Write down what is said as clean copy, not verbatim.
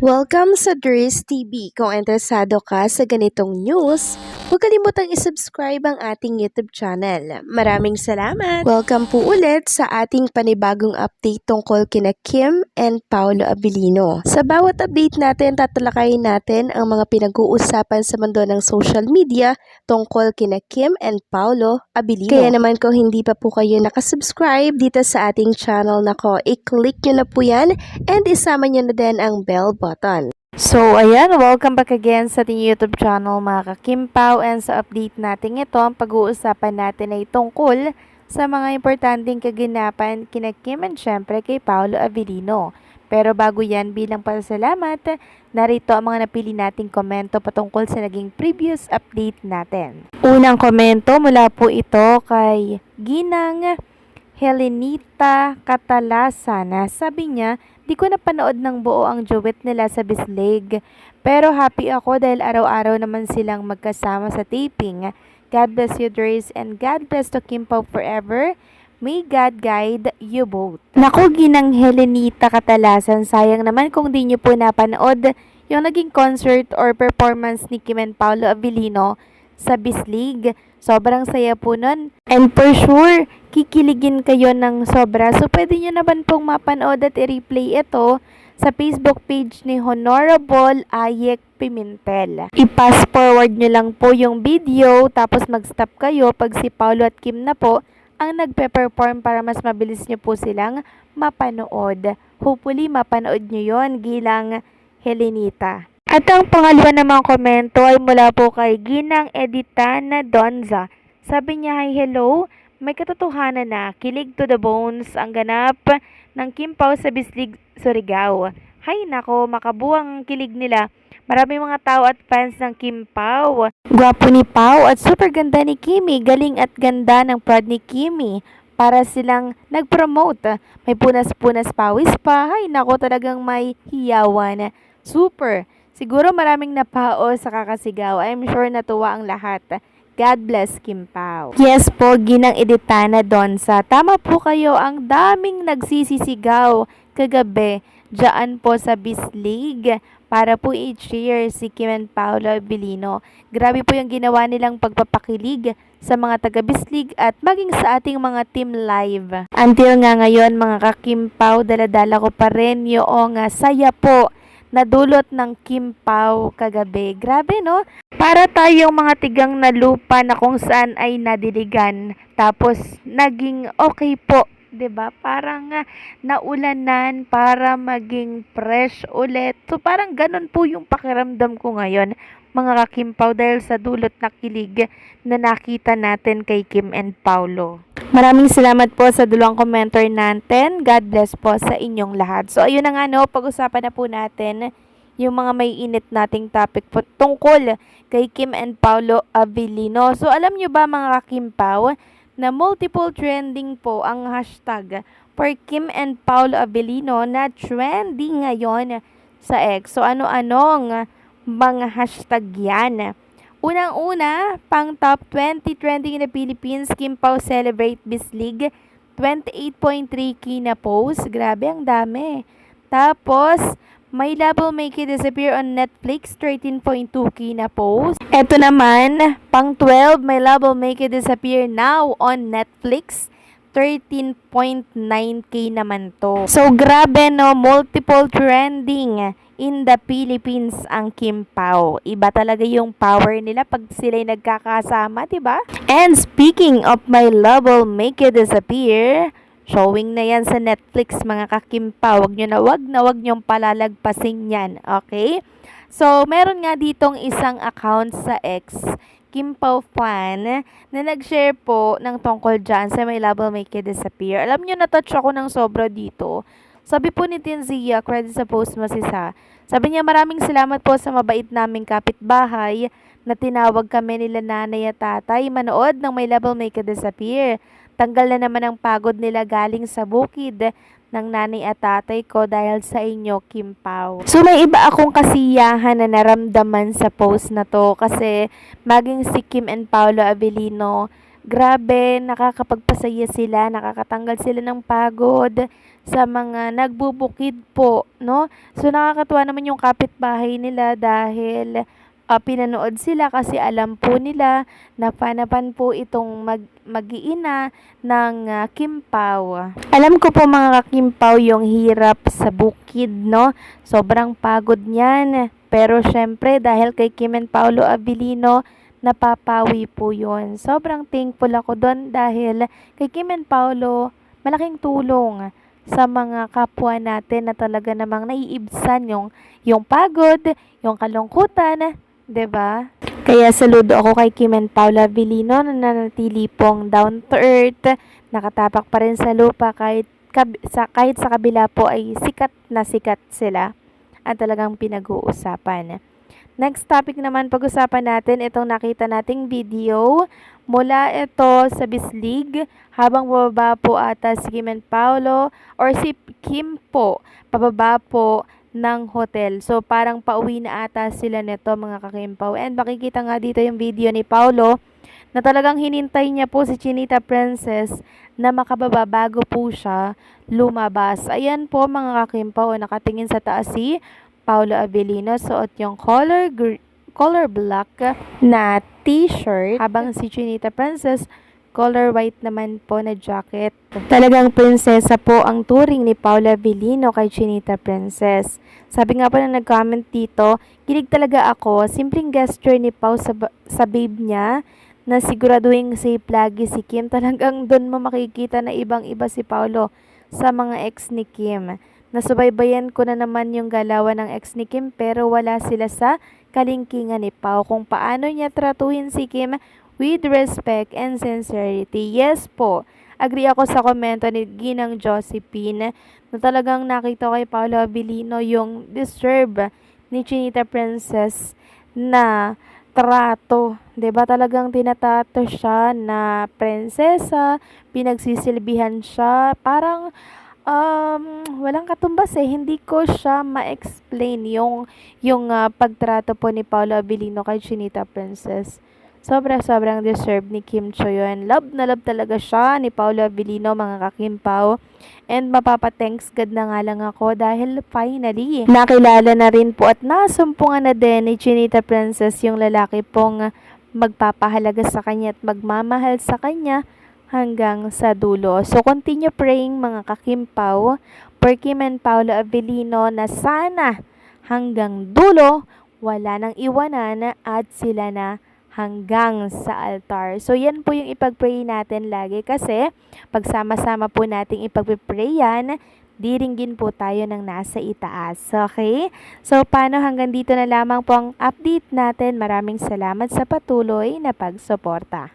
Welcome sa Dries TV. Kung interesado ka sa ganitong news, huwag kalimutang isubscribe ang ating YouTube channel. Maraming salamat! Welcome po ulit sa ating panibagong update tungkol kina Kim and Paolo Abilino. Sa bawat update natin, tatalakayin natin ang mga pinag-uusapan sa mundo ng social media tungkol kina Kim and Paolo Abilino. Kaya naman kung hindi pa po kayo nakasubscribe dito sa ating channel nako, i-click nyo na po yan and isama nyo na din ang bell button. So, ayan, welcome back again sa ating YouTube channel mga ka-Kimpaw, and sa update natin ito, ang pag-uusapan natin ay tungkol sa mga importanteng kaganapan kina Kim and syempre kay Paolo Abilino. Pero bago yan, bilang pasasalamat, narito ang mga napili nating komento patungkol sa naging previous update natin. Unang komento mula po ito kay Ginang Helenita Catalasana. Sabi niya, di ko napanood ng buo ang duet nila sa Bislig, pero happy ako dahil araw-araw naman silang magkasama sa taping. God bless you, Dries, and God bless to Kimpaw forever. May God guide you both. Naku, Ginang Helenita Katalasan, sayang naman kung di nyo po napanood yung naging concert or performance ni Kim and Paolo Abilino sa Bislig. Sobrang saya po nun. And for sure, kikiligin kayo ng sobra. So, pwede nyo naman pong mapanood at i-replay ito sa Facebook page ni Honorable Ayek Pimentel. I-pass forward nyo lang po yung video, tapos mag-stop kayo pag si Paolo at Kim na po ang nagpe-perform para mas mabilis nyo po silang mapanood. Hopefully, mapanood nyo yon, Ginang Helenita. At ang pangalawa namang komento ay mula po kay Ginang Editana Donza. Sabi niya, hi, hello, may katotohanan na kilig to the bones ang ganap ng Kimpaw sa Bislig, Surigao. Hay nako, makabuang kilig nila. Maraming mga tao at fans ng Kimpaw. Gwapo ni Pau at super ganda ni Kimi. Galing at ganda ng prod ni Kimi. Para silang nag-promote. May punas-punas pawis pa. Hay nako, talagang may hiyawan. Super. Siguro maraming napao sa kakasigaw. I'm sure natuwa ang lahat. God bless Kimpaw. Yes po, Ginang Editana Donsa. Tama po kayo, ang daming nagsisisigaw kagabi dyan po sa Bislig para po i-cheer si Kim and Paolo Abilino. Grabe po yung ginawa nilang pagpapakilig sa mga taga-Bislig at maging sa ating mga team live. Until nga ngayon mga ka-Kimpaw, daladala ko pa rin yung saya po nadulot ng Kimpaw kagabi. Grabe no? Para tayong mga tigang na lupa na kung saan ay nadiligan. Tapos naging okay po. 'Di ba? Parang naulanan para maging fresh ulit. So parang ganun po yung pakiramdam ko ngayon, mga ka-Kimpaw, dahil sa dulot na kilig na nakita natin kay Kim and Paolo. Maraming salamat po sa dalawang commenter natin. God bless po sa inyong lahat. So ayun na nga no, pag-usapan na po natin yung mga may init nating topic po tungkol kay Kim and Paolo Abilino. So alam nyo ba mga ka-Kimpaw na multiple trending po ang hashtag for Kim and Paolo Abilino na trending ngayon sa X. So ano-anong mga hashtag yan? Unang-una, pang top 20 trending in the Philippines, Kimpaw celebrate Bislig, 28.3k na post. Grabe, ang dami. Tapos, My Love Will Make You Disappear on Netflix, 13.2k na post. Ito naman, pang 12, My Love Will Make You Disappear now on Netflix, 13.9k naman to. So, grabe no, multiple trending in the Philippines ang Kimpaw. Iba talaga yung power nila pag sila'y nagkakasama, diba? And speaking of My Love Will Make You Disappear, showing na yan sa Netflix mga ka-Kimpaw. Wag niyong palalagpasin yan, okay? So, meron nga ditong isang account sa X, Kimpaw fan, na nag-share po ng tungkol dyan sa My Love Will Make You Disappear. Alam nyo, na-touch ako ng sobra dito. Sabi po ni Tinzia, credit sa post mo sis. Sabi niya, maraming salamat po sa mabait naming kapitbahay na tinawag kami nila nanay at tatay manood ng My Love Will Make You Disappear. Tanggal na naman ang pagod nila galing sa bukid ng nanay at tatay ko dahil sa inyo, Kimpaw. So may iba akong kasiyahan na naramdaman sa post na to kasi maging si Kim and Paolo Abilino, grabe, nakakapagpasaya sila, nakakatanggal sila ng pagod sa mga nagbubukid po, no? So nakakatuwa naman yung kapitbahay nila dahil pinanood sila kasi alam po nila na panapan po itong mag-iina ng Kimpaw. Alam ko po mga kakimpaw yung hirap sa bukid, no? Sobrang pagod niyan. Pero syempre dahil kay Kim and Paolo Abilino, napapawi po yun. Sobrang thankful ako doon dahil kay Kim and Paolo, malaking tulong sa mga kapwa natin na talaga namang naiibsan yung pagod, yung kalungkutan, 'di ba? Kaya saludo ako kay Kim and Paula Abilino na nanatili pong down to earth, nakatapak pa rin sa lupa kahit sa kabila po ay sikat na sikat sila at talagang pinag-uusapan. Next topic naman pag-usapan natin itong nakita nating video mula ito sa Bislig habang bababa po ata si Kim and Paolo or si Kim po pababa po ng hotel. So parang pauwi na ata sila nito mga kakimpaw. And makikita nga dito yung video ni Paolo na talagang hinintay niya po si Chinita Princess na makababa bago po siya lumabas. Ayan po mga kakimpaw, nakatingin sa taas si Paolo Abilino, suot yung color black na t-shirt habang si Chinita Princess color white naman po na jacket. Talagang prinsesa po ang turing ni Paolo Abilino kay Chinita Princess. Sabi nga po na nag-comment dito, kilig talaga ako, simpleng gesture ni Pao sa babe niya na siguraduhin safe lagi si Kim. Talagang doon mo makikita na ibang-iba si Paolo sa mga ex ni Kim. Nasubaybayan ko na naman yung galawan ng ex ni Kim pero wala sila sa kalingkingan ni Pao kung paano niya tratuhin si Kim with respect and sincerity. Yes po, agree ako sa komento ni Ginang Josephine na talagang nakita kay Paolo Abilino yung deserve ni Chinita Princess na trato. 'Di ba talagang tinatato siya na prinsesa, pinagsisilbihan siya, parang walang katumbas hindi ko siya ma-explain yung pagtrato po ni Paolo Abilino kay Chinita Princess. Sobrang deserve ni Kim Cho yun. Love na love talaga siya ni Paolo Abilino mga kakimpaw. And mapapa-thanks God na nga lang ako dahil finally nakilala na rin po at nasumpungan na din ni Chinita Princess yung lalaki pong magpapahalaga sa kanya at magmamahal sa kanya hanggang sa dulo. So, continue praying mga kakimpaw for Kim and Paolo Abilino na sana hanggang dulo wala nang iwanan at sila na hanggang sa altar. So, yan po yung ipag-pray natin lagi kasi pagsama-sama po nating ipag-pray yan, diringgin po tayo ng nasa itaas. Okay? So, paano hanggang dito na lamang po ang update natin. Maraming salamat sa patuloy na pagsuporta.